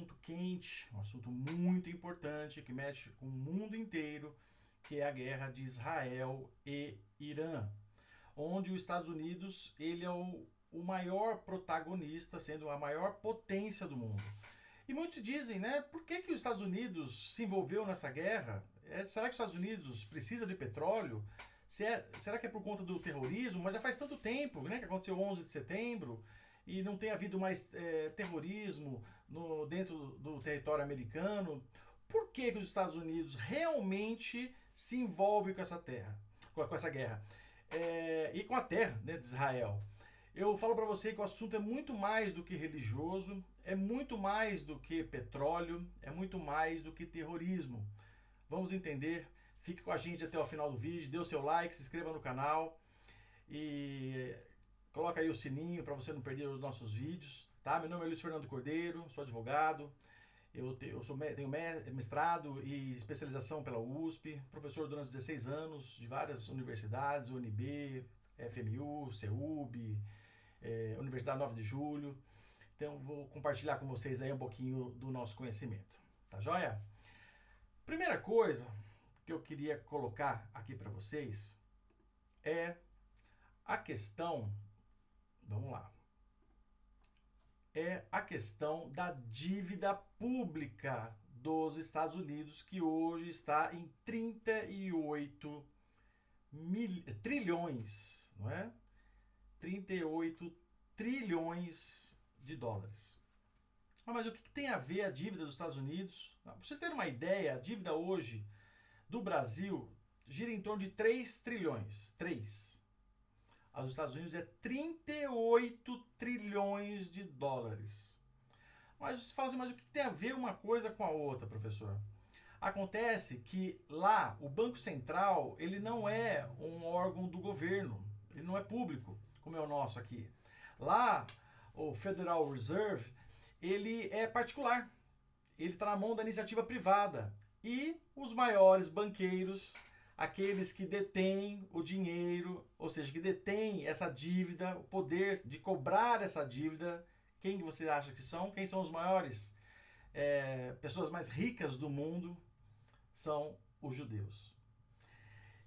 assunto quente, um assunto muito importante que mexe com o mundo inteiro, que é a guerra de Israel e Irã, onde os Estados Unidos ele é o maior protagonista, sendo a maior potência do mundo. E muitos dizem, né, por que os Estados Unidos se envolveu nessa guerra? Será que os Estados Unidos precisa de petróleo? Será que é por conta do terrorismo? Mas já faz tanto tempo, né, que aconteceu 11 de setembro e não tem havido mais terrorismo dentro do território americano. Por que os Estados Unidos realmente se envolvem com essa terra, com essa guerra? E com a terra, né, de Israel? Eu falo para você que o assunto é muito mais do que religioso, é muito mais do que petróleo, é muito mais do que terrorismo. Vamos entender. Fique com a gente até o final do vídeo, dê o seu like, se inscreva no canal e coloca aí o sininho para você não perder os nossos vídeos. Tá? Meu nome é Luiz Fernando Cordeiro, sou advogado, tenho mestrado e especialização pela USP, professor durante 16 anos de várias universidades, UNB, FMU, CEUB, Universidade 9 de Julho. Então vou compartilhar com vocês aí um pouquinho do nosso conhecimento. Tá joia? Primeira coisa que eu queria colocar aqui para vocês é a questão, vamos lá, é a questão da dívida pública dos Estados Unidos, que hoje está em 38 trilhões, não é? 38 trilhões de dólares. Mas o que tem a ver a dívida dos Estados Unidos? Para vocês terem uma ideia, a dívida hoje do Brasil gira em torno de 3 trilhões. 3. A dos Estados Unidos é 38 trilhões de dólares. Mas você fala assim, mas o que tem a ver uma coisa com a outra, professor? Acontece que lá o Banco Central ele não é um órgão do governo, ele não é público, como é o nosso aqui. Lá, o Federal Reserve, ele é particular. Ele está na mão da iniciativa privada. E os maiores banqueiros, aqueles que detêm o dinheiro, ou seja, que detêm essa dívida, o poder de cobrar essa dívida, quem você acha que são? Quem são os maiores? Pessoas mais ricas do mundo são os judeus.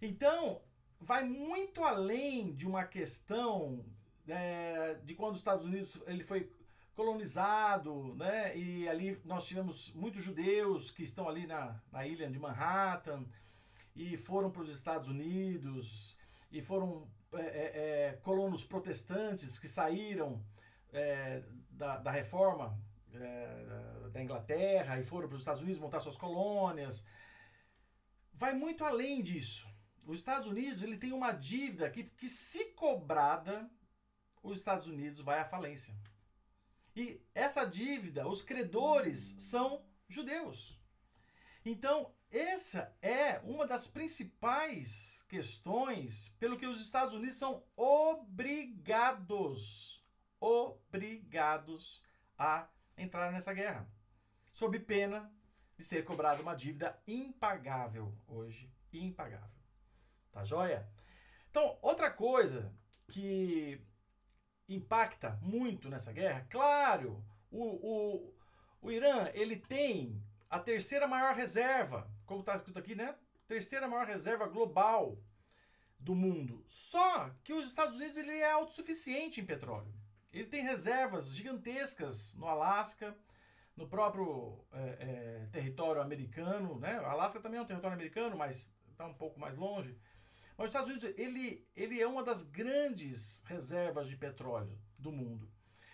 Então, vai muito além de uma questão de quando os Estados Unidos ele foi colonizado, né? E ali nós tivemos muitos judeus que estão ali na ilha de Manhattan e foram para os Estados Unidos e foram colonos protestantes que saíram da reforma da Inglaterra e foram para os Estados Unidos montar suas colônias. Vai muito além disso. Os Estados Unidos ele tem uma dívida que se cobrada, os Estados Unidos vai à falência. E essa dívida, os credores são judeus. Então, essa é uma das principais questões pelo que os Estados Unidos são obrigados a entrar nessa guerra, sob pena de ser cobrada uma dívida impagável hoje, impagável. Tá joia? Então, outra coisa que impacta muito nessa guerra, claro, o Irã, ele tem a terceira maior reserva, como está escrito aqui, né? Terceira maior reserva global do mundo. Só que os Estados Unidos ele é autossuficiente em petróleo. Ele tem reservas gigantescas no Alasca, no próprio território americano, né? O Alasca também é um território americano, mas está um pouco mais longe. Mas os Estados Unidos ele é uma das grandes reservas de petróleo do mundo.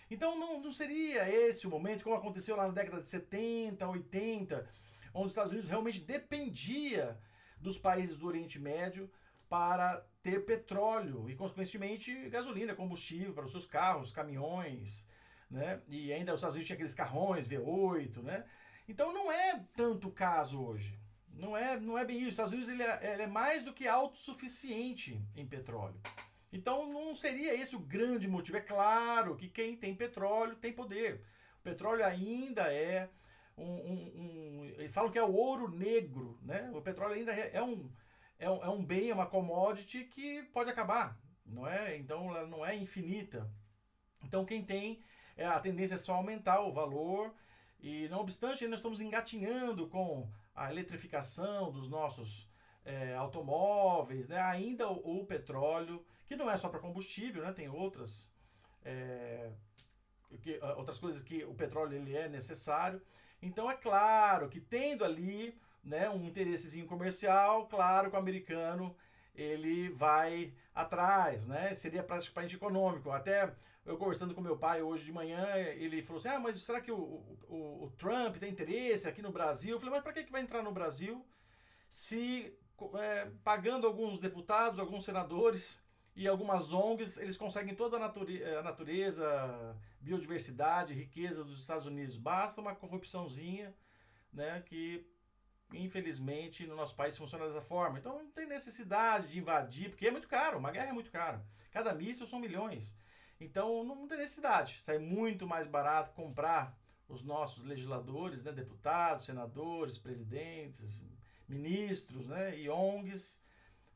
Então não seria esse o momento, como aconteceu lá na década de 70, 80, onde os Estados Unidos realmente dependia dos países do Oriente Médio para ter petróleo e, consequentemente, gasolina, combustível para os seus carros, caminhões, né? E ainda os Estados Unidos tinha aqueles carrões V8, né? Então não é tanto o caso hoje. Não é bem isso. Os Estados Unidos ele é mais do que autossuficiente em petróleo. Então não seria esse o grande motivo. É claro que quem tem petróleo tem poder. O petróleo ainda é eles falam que é o ouro negro, né? O petróleo ainda é um bem, é uma commodity que pode acabar, não é? Então ela não é infinita. Então quem tem a tendência é só aumentar o valor E não obstante, nós estamos engatinhando com a eletrificação dos nossos automóveis, né? Ainda o petróleo, que não é só para combustível, né? Tem outras coisas que o petróleo ele é necessário. Então é claro que tendo ali, né, um interessezinho comercial, claro que o americano ele vai atrás, né? Seria praticamente econômico. Até eu conversando com meu pai hoje de manhã, ele falou assim: mas será que o Trump tem interesse aqui no Brasil? Eu falei: mas para que vai entrar no Brasil se pagando alguns deputados, alguns senadores e algumas ONGs, eles conseguem toda a natureza, biodiversidade, riqueza dos Estados Unidos. Basta uma corrupçãozinha, né, que infelizmente no nosso país funciona dessa forma. Então não tem necessidade de invadir, porque é muito caro, uma guerra é muito cara. Cada míssil são milhões. Então não tem necessidade. Sai muito mais barato comprar os nossos legisladores, né, deputados, senadores, presidentes, ministros, né, e ONGs,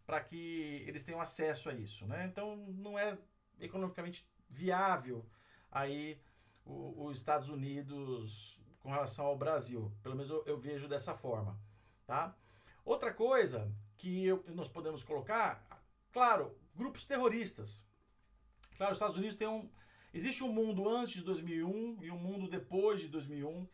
para que eles tenham acesso a isso, né? Então não é economicamente viável aí os Estados Unidos com relação ao Brasil. Pelo menos eu vejo dessa forma, tá? Outra coisa que nós podemos colocar, claro, grupos terroristas. Claro, os Estados Unidos existe um mundo antes de 2001 e um mundo depois de 2001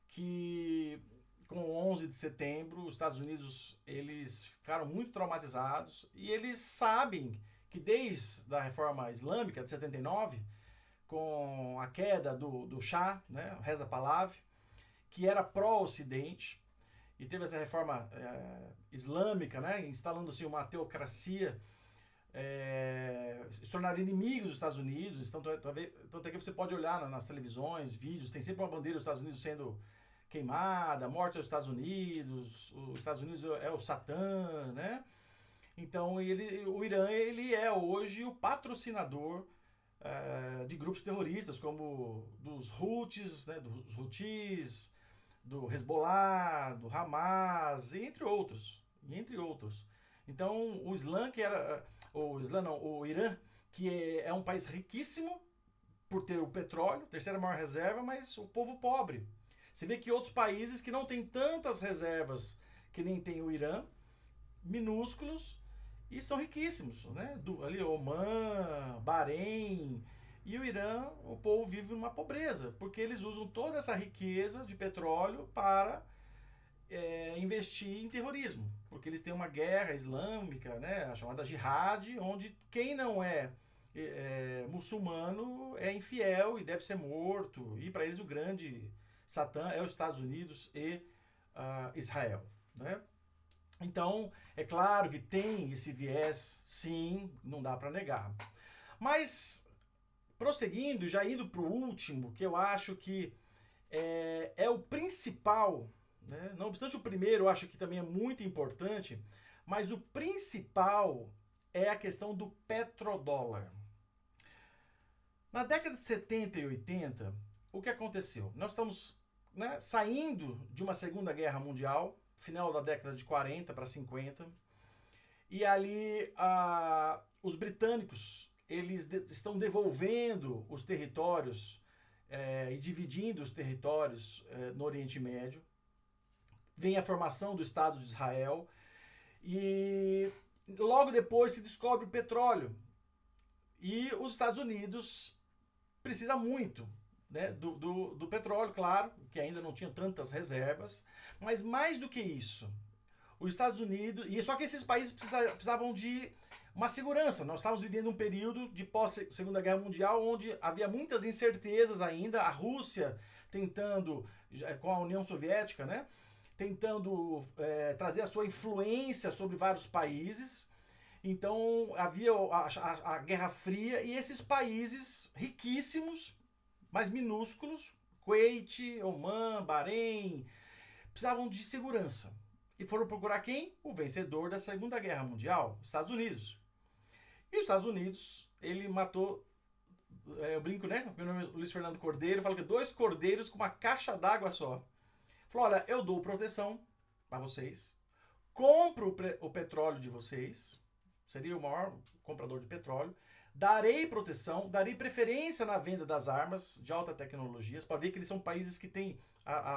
que com o 11 de setembro, os Estados Unidos eles ficaram muito traumatizados e eles sabem que desde a reforma islâmica de 79, com a queda do Shah, né, Reza Pahlavi, que era pró-Ocidente, e teve essa reforma islâmica, né, instalando-se uma teocracia, se tornaram inimigos dos Estados Unidos. Tanto é que você pode olhar nas televisões, vídeos, tem sempre uma bandeira dos Estados Unidos sendo queimada, morte aos Estados Unidos, os Estados Unidos é o Satã, né? Então o Irã ele é hoje o patrocinador de grupos terroristas como dos Houthis, né? Dos Houthis, do Hezbollah, do Hamas, entre outros, Então o Islã o Irã, que é um país riquíssimo por ter o petróleo, terceira maior reserva, mas o povo pobre. Você vê que outros países que não têm tantas reservas que nem tem o Irã, minúsculos, e são riquíssimos, né? Ali Omã, Bahrein, e o Irã, o povo vive numa pobreza, porque eles usam toda essa riqueza de petróleo para investir em terrorismo, porque eles têm uma guerra islâmica, né, a chamada jihad, onde quem não é muçulmano é infiel e deve ser morto, e para eles o grande Satã é os Estados Unidos e Israel, né? Então, é claro que tem esse viés, sim, não dá para negar. Mas, prosseguindo, já indo para o último, que eu acho que é o principal, né? Não obstante o primeiro, eu acho que também é muito importante, mas o principal é a questão do petrodólar. Na década de 70 e 80, o que aconteceu? Nós estamos, né, saindo de uma Segunda Guerra Mundial, final da década de 40 para 50, e ali os britânicos eles estão devolvendo os territórios e dividindo os territórios no Oriente Médio. Vem a formação do Estado de Israel e logo depois se descobre o petróleo. E os Estados Unidos precisa muito, né, do petróleo, claro, que ainda não tinha tantas reservas, mas mais do que isso, os Estados Unidos, e só que esses países precisavam de uma segurança. Nós estávamos vivendo um período de pós-Segunda Guerra Mundial, onde havia muitas incertezas ainda, a Rússia tentando, com a União Soviética, né, tentando trazer a sua influência sobre vários países. Então havia a Guerra Fria e esses países riquíssimos, mas minúsculos, Kuwait, Omã, Bahrein, precisavam de segurança. E foram procurar quem? O vencedor da Segunda Guerra Mundial, Estados Unidos. E os Estados Unidos, ele matou, eu brinco, né? Meu nome é Luiz Fernando Cordeiro, falo que 2 cordeiros com uma caixa d'água só. Falou, olha, eu dou proteção para vocês, compro o petróleo de vocês, seria o maior comprador de petróleo, darei proteção, darei preferência na venda das armas de alta tecnologia, para ver que eles são países que têm,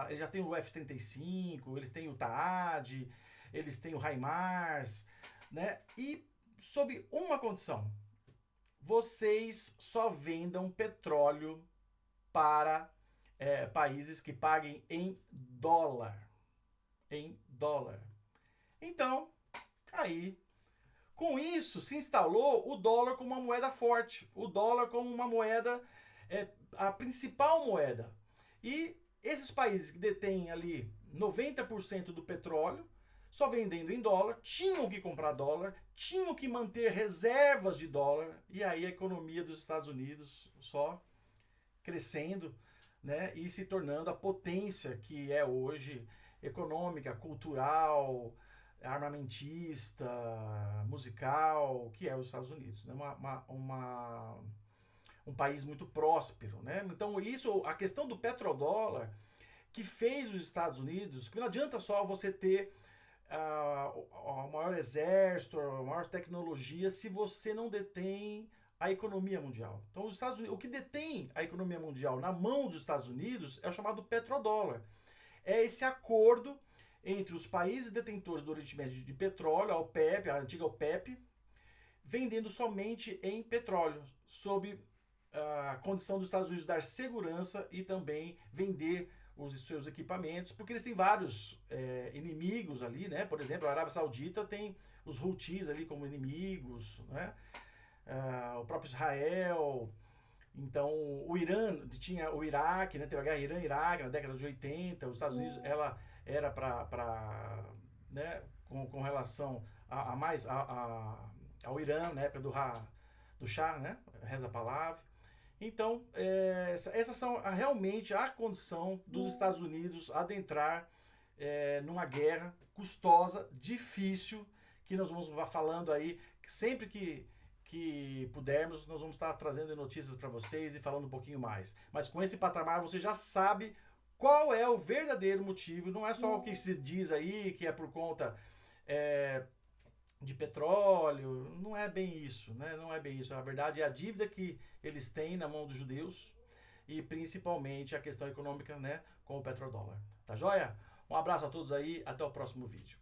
eles já têm o F-35, eles têm o TAAD, eles têm o HIMARS, né? E sob uma condição, vocês só vendam petróleo para países que paguem em dólar. Em dólar. Então, aí, com isso se instalou o dólar como uma moeda forte, o dólar como uma moeda, a principal moeda. E esses países que detêm ali 90% do petróleo, só vendendo em dólar, tinham que comprar dólar, tinham que manter reservas de dólar, e aí a economia dos Estados Unidos só crescendo, né, e se tornando a potência que é hoje, econômica, cultural, armamentista, musical, que é os Estados Unidos, né? Um país muito próspero, né? Então isso, a questão do petrodólar que fez os Estados Unidos, que não adianta só você ter o maior exército, a maior tecnologia, se você não detém a economia mundial. Então, os Estados Unidos, o que detém a economia mundial na mão dos Estados Unidos é o chamado petrodólar. É esse acordo entre os países detentores do Oriente Médio de petróleo, a OPEP, a antiga OPEP, vendendo somente em petróleo, sob a condição dos Estados Unidos dar segurança e também vender os seus equipamentos, porque eles têm vários inimigos ali, né? Por exemplo, a Arábia Saudita tem os Houthis ali como inimigos, né? O próprio Israel. Então, o Irã, tinha o Iraque, né? Teve a guerra Irã-Iraque na década de 80, os Estados Unidos, ela era para, né? Com relação ao Irã, na época do Shah, né? Reza Pahlavi. Então, essas são realmente a condição dos Estados Unidos adentrar numa guerra custosa, difícil, que nós vamos falando aí, sempre que pudermos, nós vamos estar trazendo notícias para vocês e falando um pouquinho mais. Mas com esse patamar você já sabe qual é o verdadeiro motivo, não é só o que se diz aí, que é por conta de petróleo, não é bem isso, né? Não é bem isso. A verdade é a dívida que eles têm na mão dos judeus e principalmente a questão econômica, né, com o petrodólar. Tá joia? Um abraço a todos aí, até o próximo vídeo.